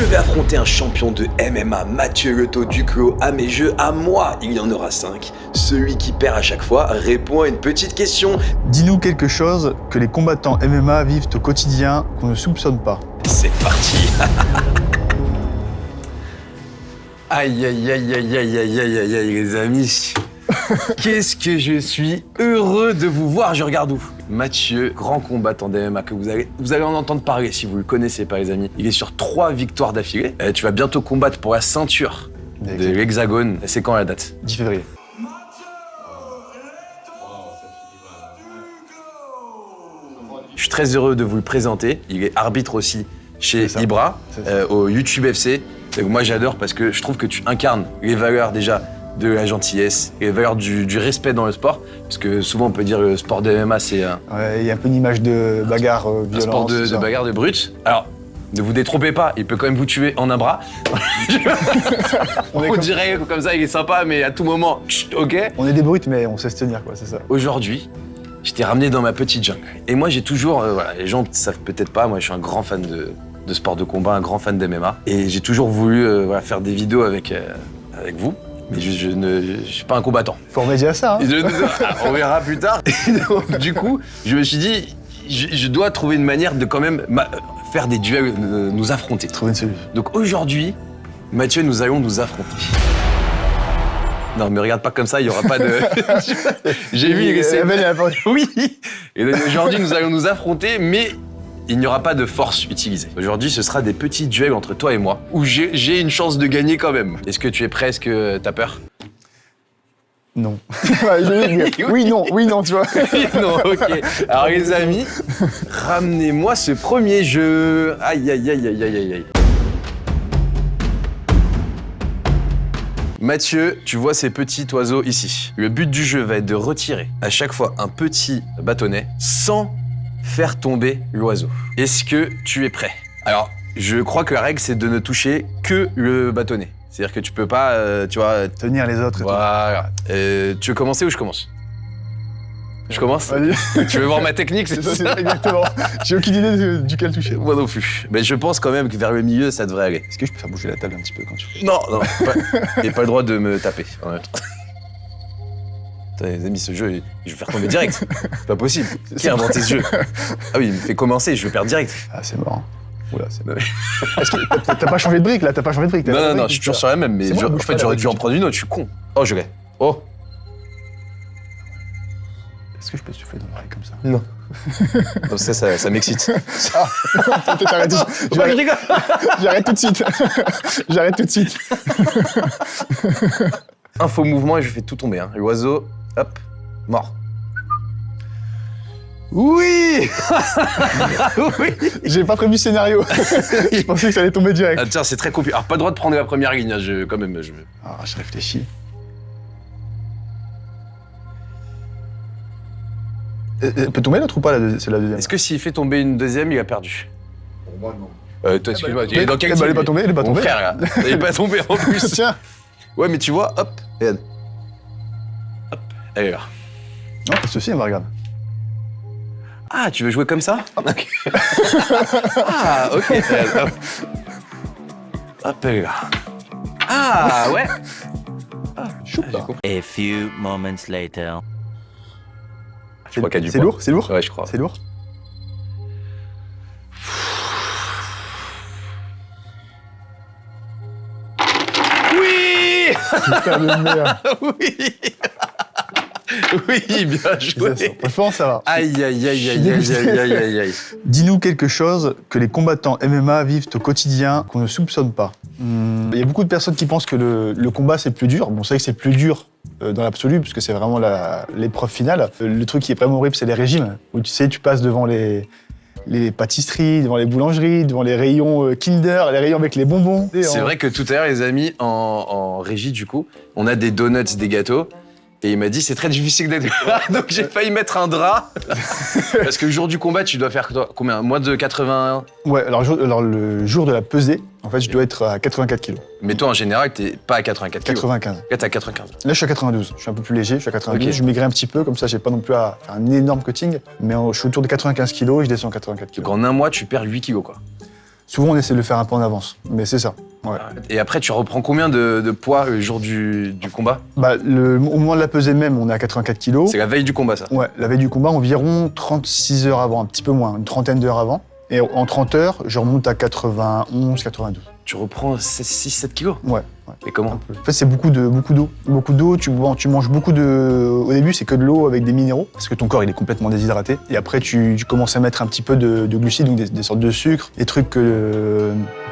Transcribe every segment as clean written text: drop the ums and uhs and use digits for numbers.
Je vais affronter un champion de MMA, Mathieu Le Taux Duclos. À mes jeux, à moi, il y en aura 5. Celui qui perd à chaque fois répond à une petite question. Dis-nous quelque chose que les combattants MMA vivent au quotidien qu'on ne soupçonne pas. C'est parti. Aïe, aïe, aïe, aïe, aïe, aïe, aïe, aïe, aïe, les amis. Qu'est-ce que je suis heureux de vous voir. Je regarde où? Mathieu, grand combattant d'MMA que vous allez en entendre parler si vous le connaissez pas, les amis. Il est sur 3 victoires d'affilée. Tu vas bientôt combattre pour la ceinture de l'Hexagone. C'est quand la date? 10 février. Je suis très heureux de vous le présenter. Il est arbitre aussi chez Ibra, au YouTube FC. Moi, j'adore parce que je trouve que tu incarnes les valeurs déjà de la gentillesse et les valeurs du respect dans le sport. Parce que souvent, on peut dire que le sport de MMA, c'est Ouais, il y a un peu une image de bagarre violente. Un sport de bagarre, de brute. Alors, ne vous détrompez pas, il peut quand même vous tuer en un bras. On dirait comme ça, il est sympa, mais à tout moment, chut, ok. On est des brutes, mais on sait se tenir, quoi, c'est ça. Aujourd'hui, je t'ai ramené dans ma petite jungle. Et moi, j'ai toujours, voilà, les gens ne savent peut-être pas, moi, je suis un grand fan de sport de combat, un grand fan d'MMA. Et j'ai toujours voulu voilà, faire des vidéos avec vous. Mais je ne suis pas un combattant. Faut remédier à ça, hein. On verra plus tard. Et donc, du coup, je me suis dit, je dois trouver une manière de quand même faire des duels, nous affronter. Trouver une solution. Donc aujourd'hui, Mathieu, nous allons nous affronter. Non, mais regarde pas comme ça, il y aura pas de... J'ai vu, il essaie... Oui. Et donc, aujourd'hui, nous allons nous affronter, mais il n'y aura pas de force utilisée. Aujourd'hui, ce sera des petits duels entre toi et moi, où j'ai une chance de gagner quand même. Est-ce que tu es prêt? Est-ce que t'as peur? Non. Oui, non, tu vois. Non, ok. Alors les amis, ramenez-moi ce premier jeu. Aïe, aïe, aïe, aïe, aïe, aïe, aïe. Mathieu, tu vois ces petits oiseaux ici. Le but du jeu va être de retirer à chaque fois un petit bâtonnet sans faire tomber l'oiseau. Est-ce que tu es prêt? Alors, je crois que la règle, c'est de ne toucher que le bâtonnet. C'est-à-dire que tu peux pas, tu vois... Tenir les autres et voilà. Tu veux commencer ou je commence? Je commence? Vas-y. Tu veux voir ma technique, c'est ça? Exactement. J'ai aucune idée duquel toucher. Moi non plus. Mais je pense quand même que vers le milieu, ça devrait aller. Est-ce que je peux faire bouger la table un petit peu quand tu fais? Non, t'as pas le droit de me taper en même temps. Les amis, ce jeu, je vais faire tomber direct. C'est pas possible. Qui a inventé ce jeu? Ah oui, il me fait commencer, je vais perdre direct. Ah, c'est marrant. Oula, c'est marrant. Est-ce que t'as pas changé de brique, là? T'as pas changé de brique? Non, je suis toujours sur la même, mais en fait, j'aurais dû en prendre une autre, je suis con. Oh, je l'ai. Oh. Est-ce que je peux souffler dans l'oreille comme ça? Non. Non, ça m'excite. Ah, t'arrêtes. J'arrête tout de suite. J'arrête tout de suite. Un faux mouvement et je fais tout tomber. Hein. L'oiseau, hop, mort. Oui. Oui. J'ai pas prévu scénario. Je pensais que ça allait tomber direct. Ah, tiens, c'est très compliqué. Alors, pas le droit de prendre la première ligne, hein, quand même. Ah, je réfléchis. Elle peut tomber l'autre ou pas, c'est la deuxième? Est-ce que s'il fait tomber une deuxième, il a perdu? Pour moi, non. Toi, excuse-moi, il est dans quel Elle est pas tombée, elle est pas Mon tombée. frère, là. Il est pas tombé en plus. Tiens. Ouais, mais tu vois, hop, regarde. Hop, elle est là. Non, ceci, elle me regarde. Ah, tu veux jouer comme ça? Okay. Ah, ok. Hop. Hop, elle est là. Ah, ouais. Ah, Choup, là. A few moments later. Je crois qu'il y a du C'est poids. lourd? C'est lourd? Ouais, je crois. C'est lourd? Oui. Putain de merde. Oui. Oui, bien joué. Franchement, ça va. Aïe, aïe, aïe, aïe, aïe, aïe, aïe, aïe, aïe. Dis-nous quelque chose que les combattants MMA vivent au quotidien qu'on ne soupçonne pas. Il y a beaucoup de personnes qui pensent que le combat, c'est plus dur. Bon, c'est vrai que c'est plus dur dans l'absolu, parce que c'est vraiment l'épreuve finale. Le truc qui est vraiment horrible, c'est les régimes, où tu sais, tu passes devant les pâtisseries, devant les boulangeries, devant les rayons Kinder, les rayons avec les bonbons. C'est vrai que tout à l'heure, les amis, en régie, du coup, on a des donuts, des gâteaux. Et il m'a dit, c'est très difficile d'être là, donc j'ai failli mettre un drap. Parce que le jour du combat, tu dois faire combien? Moins de 80? Ouais, alors le jour de la pesée, en fait, je dois être à 84 kilos. Mais toi, en général, t'es pas à 84 kilos. 95. Là, t'es à 95. Là, je suis à 92. Je suis un peu plus léger, je suis à 92. Ok. Je maigris un petit peu, comme ça, j'ai pas non plus à faire un énorme cutting. Mais je suis autour de 95 kilos et je descends à 84 kilos. Donc en un mois, tu perds 8 kilos, quoi. Souvent, on essaie de le faire un peu en avance, mais c'est ça. Ouais. Et après, tu reprends combien de poids le jour du combat? Bah, au moment de la pesée même, on est à 84 kilos. C'est la veille du combat, ça? Ouais, la veille du combat, environ 36 heures avant, un petit peu moins, une trentaine d'heures avant. Et en 30 heures, je remonte à 91, 92. Tu reprends 6-7 kilos? Ouais. Et comment? En fait, c'est beaucoup d'eau. Beaucoup d'eau, tu manges beaucoup de... Au début, c'est que de l'eau avec des minéraux, parce que ton corps, il est complètement déshydraté. Et après, tu commences à mettre un petit peu de glucides, donc des sortes de sucre, des trucs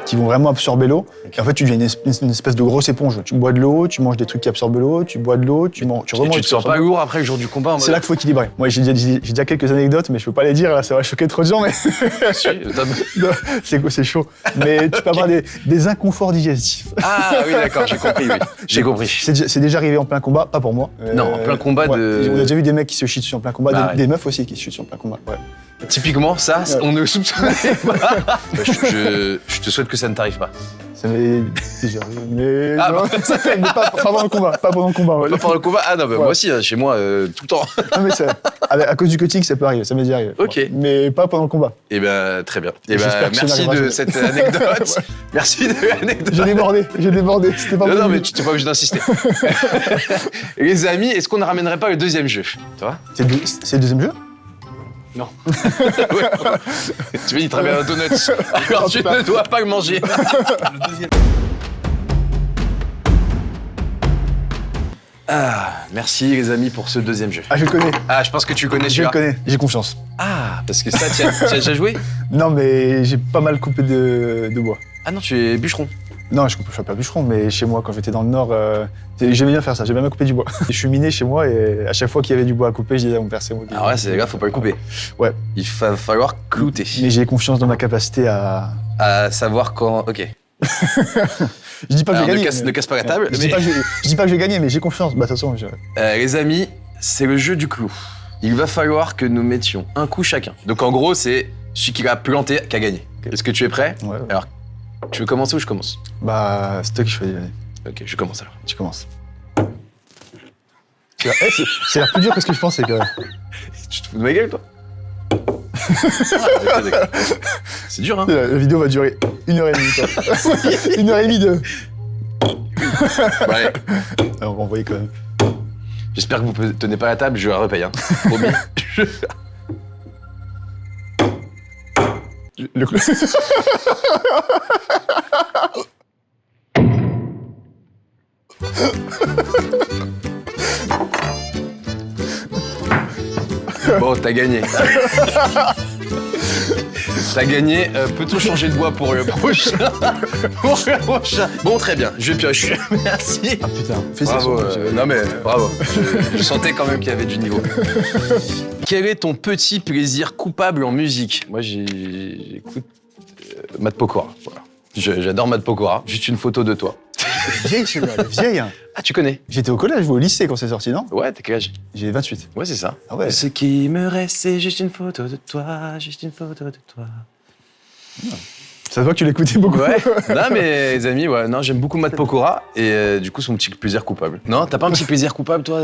qui vont vraiment absorber l'eau. Et en fait, tu deviens une espèce de grosse éponge. Tu bois de l'eau, tu manges des trucs qui absorbent l'eau, tu bois de l'eau, tu remanges. Tu te sens pas lourd après le jour du combat? C'est là qu'il faut équilibrer. Moi, j'ai déjà quelques anecdotes, mais je peux pas les dire, là, ça va choquer trop de gens, mais... c'est chaud. Mais tu peux avoir des inconforts digestifs. Ah oui, d'accord, j'ai compris, oui. J'ai compris. C'est déjà arrivé en plein combat, pas pour moi. Non, en plein combat de... On a déjà vu des mecs qui se chient dessus en plein combat, Bah, des meufs aussi qui se chient dessus en plein combat. Ouais. Typiquement, ça, on ne soupçonnait pas. je te souhaite que ça ne t'arrive pas. Ça m'est déjà arrivé, mais... Ah, non, mais pas pendant le combat. Pas pendant le combat, ouais. Pas pendant le combat? Ah non, bah, Ouais. moi aussi, chez moi, tout le temps. Non, mais à cause du cutting, ça peut arriver, ça m'est déjà arrivé. Ok. Mais pas pendant le combat. Eh ben, très bien. Eh ben, J'espère que ça merci n'arrivera de jamais. cette anecdote. Ouais. Merci de l'anecdote. J'ai débordé, c'était pas Non, voulu. mais tu t'es pas obligé d'insister. Et les amis, est-ce qu'on ne ramènerait pas le deuxième jeu? Tu vois? C'est le deuxième jeu? Non. Ouais. Tu veux, il te ramène un donut. Alors tu ne dois pas le manger. Ah, merci les amis pour ce deuxième jeu. Ah, je le connais. Ah, je pense que tu le connais Je le celui-là. connais, j'ai confiance. Ah, parce que ça, tu as déjà joué? Non, mais j'ai pas mal coupé de bois. Ah non, tu es bûcheron. Non, je suis pas bûcheron, mais chez moi, quand j'étais dans le Nord, j'aimais bien faire ça, j'aimais bien couper du bois. Je suis miné chez moi et à chaque fois qu'il y avait du bois à couper, je disais à mon père, c'est moi qui... Alors ouais, c'est grave, faut pas le couper. Ouais. Il va falloir clouter. Mais j'ai confiance dans ma capacité à... À savoir quand... Ok. Je dis pas que Alors, j'ai gagné. ne casse pas la table. Je dis mais- pas que j'ai gagné, mais j'ai confiance. Bah, de toute façon, Les amis, c'est le jeu du clou. Il va falloir que nous mettions un coup chacun. Donc en gros, c'est celui qui l'a planté qui a gagné. Est-ce que tu es prêt? Ouais. Alors, tu veux commencer ou je commence? Bah, c'est toi qui choisis. Allez, Ok, je commence alors. tu commences. C'est l'air plus dur que ce que je pensais, quand même. Tu te fous de ma gueule, toi? Ah, d'accord. C'est dur, hein? La vidéo va durer 1h30, quoi. 1h30 de... Ouais. Alors, on va envoyer quand même. J'espère que vous tenez pas la table, je la repaye, hein. Promis. Le clou. Bon, t'as gagné. T'as gagné. Peut-on changer de bois pour le prochain? Pour le prochain. Bon, très bien. Je pioche. Merci. Ah putain, Bravo. félicitations. Non mais bravo. Je sentais quand même qu'il y avait du niveau. Quel est ton petit plaisir coupable en musique? Moi, j'écoute Matt Pokora. Voilà. J'adore Matt Pokora. Juste une photo de toi. Vieille, celui-là, elle est vieille. Hein. Ah, tu connais? J'étais au collège ou au lycée quand c'est sorti, non? Ouais, t'as quel âge? J'ai 28. Ouais, c'est ça. Ah ouais. Ce qui me reste, c'est juste une photo de toi, juste une photo de toi. Ça se voit que tu l'écoutais beaucoup. Ouais. Non, mais les amis, ouais, non, j'aime beaucoup Matt Pokora et du coup, son petit plaisir coupable. Non, t'as pas un petit plaisir coupable, toi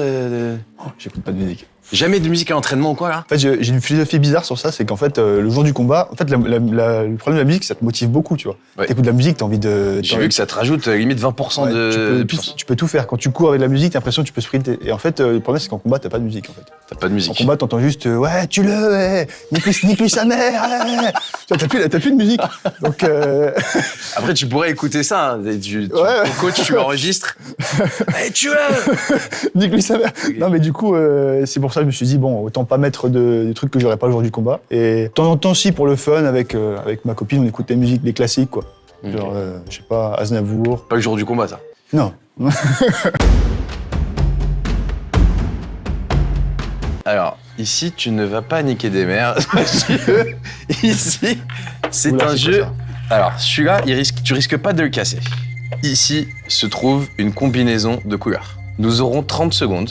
Oh, j'écoute pas de musique. Jamais de musique à l'entraînement ou quoi, là? En fait, j'ai une philosophie bizarre sur ça, c'est qu'en fait, le jour du combat, en fait, le problème de la musique, ça te motive beaucoup, tu vois. Ouais. T'écoutes de la musique, t'as envie de... J'ai vu que ça te rajoute limite 20% Ouais, de tu puissance. peux tout faire. Quand tu cours avec de la musique, t'as l'impression que tu peux sprinter. Et en fait, le problème, c'est qu'en combat, t'as pas de musique, en fait. T'as pas de En musique. combat, t'entends juste ouais, tue-le, ouais, nique-lui sa mère, ouais. Tu vois, t'as plus de musique. Donc, Après, tu pourrais écouter ça. Hein. Ouais. Ton coach, tu l'enregistres. Hey, tu veux? nique-lui sa mère. Non, mais du coup, c'est pour ça que je me suis dit, bon, autant pas mettre des trucs que j'aurais pas le jour du combat. Et de temps en temps, si, pour le fun, avec ma copine, on écoute des musiques, des classiques, quoi. Genre, je sais pas, Aznavour. Pas le jour du combat, ça. Non. Alors, ici, tu ne vas pas niquer des mères. Ici, c'est Oula, un c'est jeu. quoi Alors, celui-là, tu risques pas de le casser. Ici se trouve une combinaison de couleurs. Nous aurons 30 secondes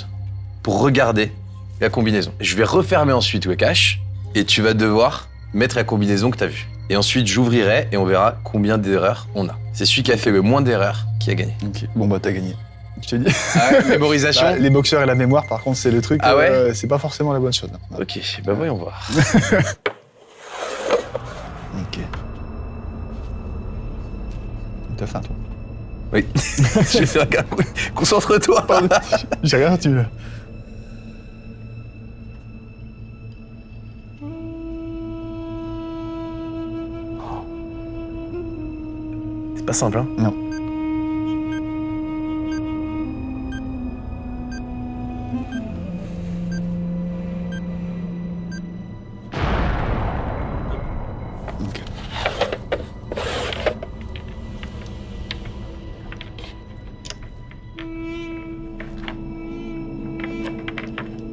pour regarder la combinaison. Je vais refermer ensuite le cache et tu vas devoir mettre la combinaison que tu as vue. Et ensuite, j'ouvrirai et on verra combien d'erreurs on a. C'est celui qui a fait le moins d'erreurs qui a gagné. Ok. Bon, bah, t'as gagné. Je te dis. Ah ouais, mémorisation. Bah, les boxeurs et la mémoire, par contre, c'est le truc. Ah ouais c'est pas forcément la bonne chose. Non. Ok, bah voyons voir. Ok. T'as faim, toi? Oui. J'ai fait un cas. Concentre-toi. Pardon, j'ai rien, tu veux. C'est pas simple, hein? Non. Ok.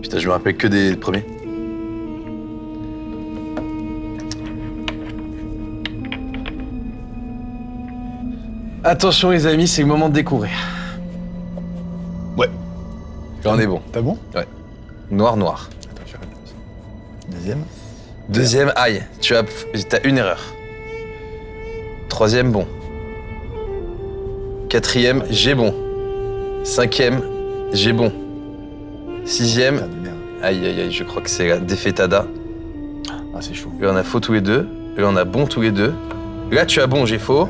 Putain, je me rappelle que des premiers. Attention les amis, c'est le moment de découvrir. Ouais. Là on est bon. T'as bon? Noir, noir. Attends, je regarde. Deuxième. Deuxième, aïe. T'as une erreur. Troisième, bon. Quatrième, j'ai bon. Cinquième, j'ai bon. Sixième, Putain de merde. aïe, aïe, aïe, je crois que c'est la défaitada. Ah, c'est chaud. Là, on a faux tous les deux. Là, on a bon tous les deux. Là, tu as bon, j'ai faux.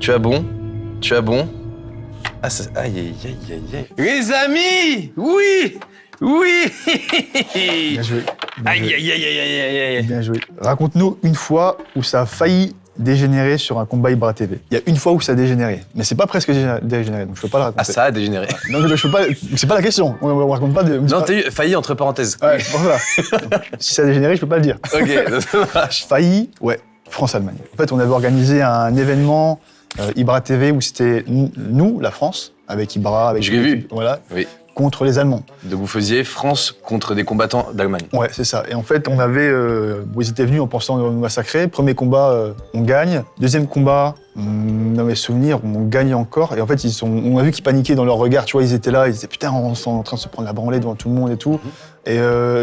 Tu as bon. Tu as bon. Ah, ça... Aïe, aïe, aïe, aïe, aïe. Les amis! Oui! Oui! Bien joué. Bien Aïe, joué. aïe, aïe, aïe, aïe, aïe, aïe. Bien joué. Raconte-nous une fois où ça a failli dégénérer sur un combat Ibra TV. Il y a une fois où ça a dégénéré, mais c'est pas presque dégénéré, donc je peux pas le raconter. Ah, ça a dégénéré. Non, mais je peux pas. C'est pas la question. On raconte pas de. Non, t'as eu failli entre parenthèses. Ouais, c'est pour ça. Si ça a dégénéré, je peux pas le dire. Ok, ça marche. Failli, ouais. France-Allemagne. En fait, on avait organisé un événement Ibra TV où c'était nous, la France, avec Ibra, avec. Je l'ai vu. Voilà. Oui. Contre les Allemands. Donc vous faisiez France contre des combattants d'Allemagne. Ouais, c'est ça. Et en fait, on avait. Ils étaient venus en pensant nous massacrer. Premier combat, on gagne. Deuxième combat, dans mes souvenirs, on gagne encore. Et en fait, on a vu qu'ils paniquaient dans leur regard. Tu vois, ils étaient là, ils disaient putain, on est en train de se prendre la branlée devant tout le monde et tout. Et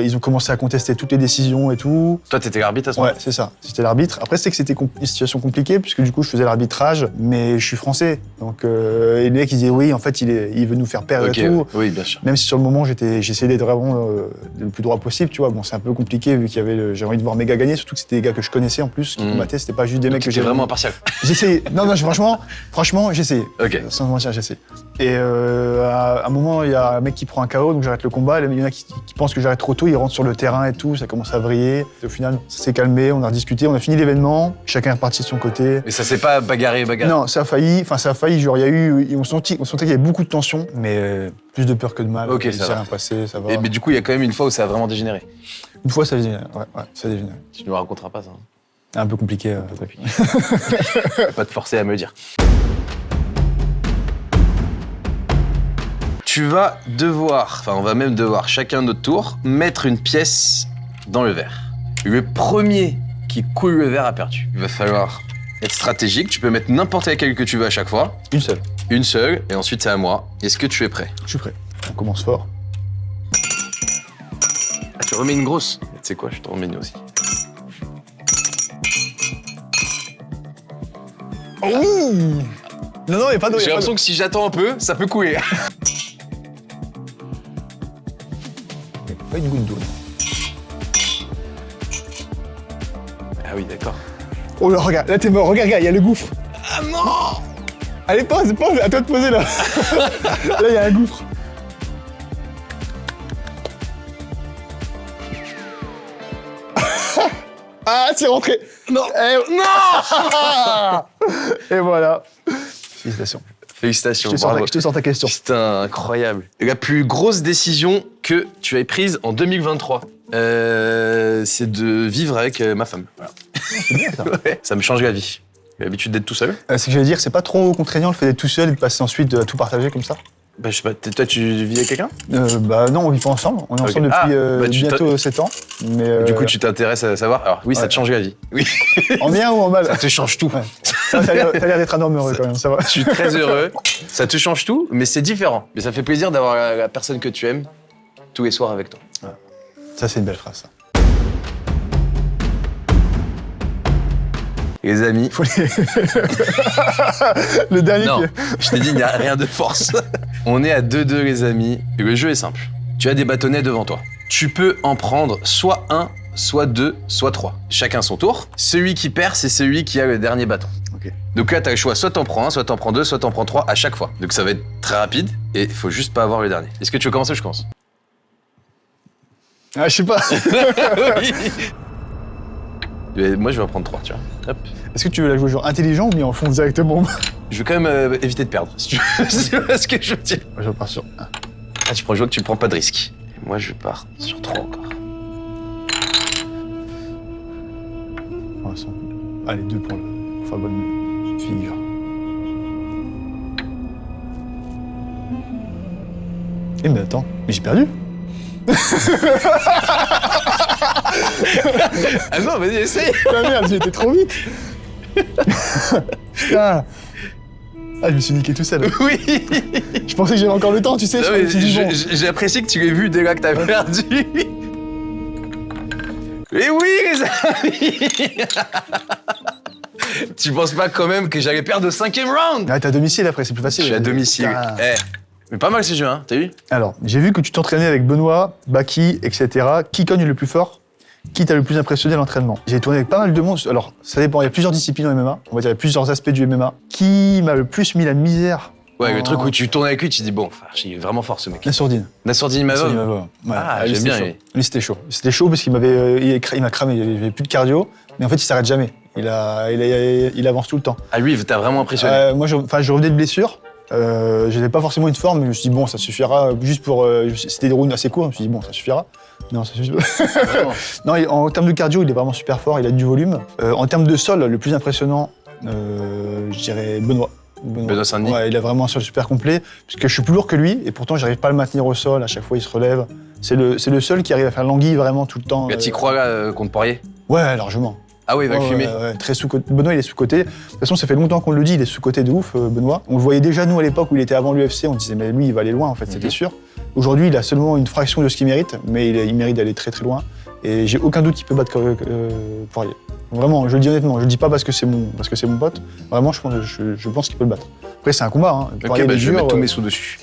ils ont commencé à contester toutes les décisions et tout. Toi, t'étais l'arbitre à ce Ouais, moment-là. c'est ça. C'était l'arbitre. Après, c'est que c'était une situation compliquée, puisque du coup, je faisais l'arbitrage, mais je suis français. Donc, et les mecs, ils disaient oui, en fait, il veut nous faire perdre Ok, et tout. oui, bien sûr. Même si sur le moment, j'essayais d'être vraiment le plus droit possible, tu vois. Bon, c'est un peu compliqué vu qu'il y avait j'ai envie de voir mes gars gagner, surtout que c'était des gars que je connaissais en plus, qui combattaient. C'était pas juste des mecs que J'étais j'ai vraiment impartial. J'essayais. Non, franchement, j'essayais. Ok. Sans mentir, j'essaie. Et à un moment, il y a un mec qui prend un KO, donc j'arrête le combat. Il y en a qui pensent que j'arrête trop tôt, ils rentrent sur le terrain et tout, ça commence à vriller. Et au final, ça s'est calmé, on a rediscuté, on a fini l'événement, chacun est reparti de son côté. Et ça s'est pas bagarré. Non, ça a failli, genre il y a eu, on sentait qu'il y avait beaucoup de tension, mais plus de peur que de mal. Ok, il ça s'est va. rien passé, ça va. Mais du coup, il y a quand même une fois où ça a vraiment dégénéré. Une fois, ça a dégénéré, ouais, ça a dégénéré. Tu ne me raconteras pas ça. Un peu compliqué. Faut pas te forcer à me le dire. Tu vas devoir, enfin on va même devoir chacun notre tour, mettre une pièce dans le verre. Le premier qui coule le verre a perdu. Il va falloir être stratégique, tu peux mettre n'importe laquelle que tu veux à chaque fois. Une seule. Une seule, et ensuite c'est à moi. Est-ce que tu es prêt? Je suis prêt. On commence fort. Ah, tu remets une grosse? Tu sais quoi, je te remets une aussi. Oh non, il n'y a pas d'eau. J'ai l'impression que si j'attends un peu, ça peut couler. Pas une goutte d'eau. Ah oui, d'accord. Oh là, regarde, là t'es mort, regarde, il y a le gouffre. Ah non! Allez, pose, à toi de poser là. Là, il y a un gouffre. Ah, c'est rentré. Non! Non. Et voilà. Félicitations. Félicitations, Je bravo. te sors ta question. Putain, incroyable. La plus grosse décision que tu aies prise en 2023, c'est de vivre avec ma femme. Voilà. C'est bien ça. Ouais, ça me change la vie. J'ai l'habitude d'être tout seul. Ce que j'allais dire, c'est pas trop contraignant le fait d'être tout seul et de passer ensuite à tout partager comme ça? Bah, je sais pas, toi, tu vis avec quelqu'un? Bah non, on vit pas ensemble. On est Ok. ensemble Ah, depuis bah, tu bientôt 7 ans. Mais, Du coup, tu t'intéresses à savoir. Alors, oui, ça Ouais. te change la vie. Oui, En bien ou en mal? ça te change tout. Ouais. Ça a l'air d'être un homme heureux quand même, ça va. Je suis très heureux. Ça te change tout, mais c'est différent. Mais ça fait plaisir d'avoir la personne que tu aimes tous les soirs avec toi. Ça, c'est une belle phrase, ça. Les amis, Faut les- Le dernier non, qui... je t'ai dit, il n'y a rien de force. On est à 2-2, les amis. Et le jeu est simple. Tu as des bâtonnets devant toi. Tu peux en prendre soit un, soit 2, soit 3. Chacun son tour. Celui qui perd, c'est celui qui a le dernier bâton. Ok. Donc là, t'as le choix, soit t'en prends 1, soit t'en prends 2, soit t'en prends 3 à chaque fois. Donc ça va être très rapide et il faut juste pas avoir le dernier. Est-ce que tu veux commencer ou je commence? Ah, je sais pas. Oui. Moi, je vais en prendre 3, tu vois. Hop. Est-ce que tu veux la jouer genre intelligent ou bien en fond directement? Je veux quand même éviter de perdre, si tu veux. C'est ce que je veux dire. Je repars sur 1. Ah, tu prends le jeu que tu prends pas de risque. Et moi, je pars sur 3 encore. Pour l'instant. Allez, 2 pour faire bonne figure. Eh mais attends, mais j'ai perdu. Ah non, vas-y, essaye. Ah merde, j'ai été trop vite. Putain. Ah, je me suis niqué tout seul. Oui. Je pensais que j'avais encore le temps, tu sais. Non, je mais me suis dit, bon. j'ai apprécié que tu l'aies vu dès là que t'as perdu. Et oui, les amis. Tu penses pas quand même que j'allais perdre au 5e round? Ah, t'es à domicile après, c'est plus Je facile. suis à domicile. Putain. Eh, mais pas mal ce jeu, hein, t'as vu? Alors, j'ai vu que tu t'entraînais avec Benoît, Baki, etc. Qui cogne le plus fort? Qui t'a le plus impressionné à l'entraînement? J'ai tourné avec pas mal de monde. Alors, ça dépend, il y a plusieurs disciplines en MMA. On va dire, il y a plusieurs aspects du MMA. Qui m'a le plus mis la misère? Ouais, le en- truc où tu tournes avec lui, tu te dis, bon, enfin, il est vraiment fort ce mec. Nassourdine. Nassourdine Imavov. Ouais. Ah, lui, j'aime c'était bien, chaud. lui. Lui, c'était chaud. C'était chaud parce qu'il m'avait, il m'a cramé. Il avait plus de cardio, mais en fait, il s'arrête jamais. Il avance tout le temps. Ah, lui, t'as vraiment impressionné. Moi, je revenais de blessure. Je n'avais pas forcément une forme, mais je me suis dit, bon, ça suffira. Juste pour. C'était des rounds assez courts, je me suis dit, bon, ça suffira. Non, ça suffira. Vraiment. Non, en termes de cardio, il est vraiment super fort, il a du volume. En termes de sol, le plus impressionnant, je dirais Benoît. Benoît Saint-Denis. Ouais, il a vraiment un sol super complet, parce que je suis plus lourd que lui, et pourtant, j'arrive pas à le maintenir au sol. À chaque fois, il se relève. C'est le seul qui arrive à faire l'anguille vraiment tout le temps. Là, t'y crois là, contre Poirier? Ouais, largement. Ah oui, il va Ouais, fumer. ouais, très sous-côté. Benoît, il est sous-côté. De toute façon, ça fait longtemps qu'on le dit, il est sous-côté de ouf, Benoît. On le voyait déjà, nous, à l'époque où il était avant l'UFC, on disait, mais lui, il va aller loin, en fait, c'était sûr. Aujourd'hui, il a seulement une fraction de ce qu'il mérite, mais il mérite d'aller très très loin. Et j'ai aucun doute qu'il peut battre Poirier. Vraiment, je le dis honnêtement, je le dis pas parce que c'est mon pote. Vraiment, je pense qu'il peut le battre. Après, c'est un combat, hein. Ok, Poirier, bah, il est je vais dur, mettre tous mes sous dessus.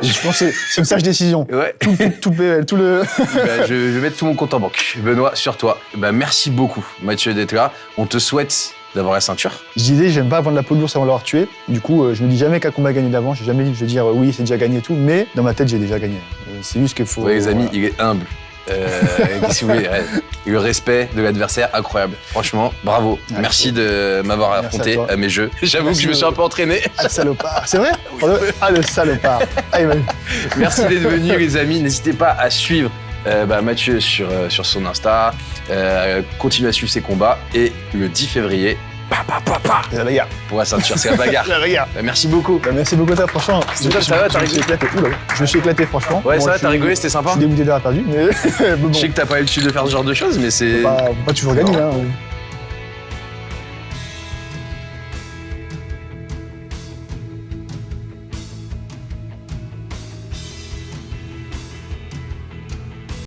Je pense que c'est une sage décision. Ouais. Tout PL, tout le... Bah, je vais mettre tout mon compte en banque. Benoît, sur toi. Bah, merci beaucoup, Mathieu, d'être là. On te souhaite d'avoir la ceinture. Je disais, j'aime pas prendre la peau de l'ours avant de l'avoir tué. Du coup, je me dis jamais qu'un combat gagné d'avant. J'ai jamais dit, je vais dire oui, c'est déjà gagné et tout. Mais dans ma tête, j'ai déjà gagné. C'est juste qu'il faut. Ouais, les amis, voilà. il est humble. Qu'est-ce que vous voulez? Ouais. Et le respect de l'adversaire, incroyable. Franchement, bravo. Ouais, Merci de m'avoir Merci affronté à toi. à mes jeux. J'avoue que Merci je me suis un peu entraîné. Ah, le salopard. C'est vrai? Ah, le salopard. Ah, il m'a eu. Merci d'être venus, les amis. N'hésitez pas à suivre Mathieu sur son Insta. Continuez à suivre ses combats. Et le 10 février, C'est la bagarre. pour la ceinture, c'est la bagarre. C'est la bagarre. Merci beaucoup. Bah, merci beaucoup, toi, franchement. Toi, ça va, t'as Je me suis éclaté. Oula, je me suis éclaté, franchement. Ouais, Bon, ça va, je t'as suis- rigolé, c'était Je sympa. suis dégoûté d'avoir perdu, mais bon, Je sais que t'as pas l'habitude de faire ce genre de choses, mais c'est. on peut pas toujours gagner. Hein.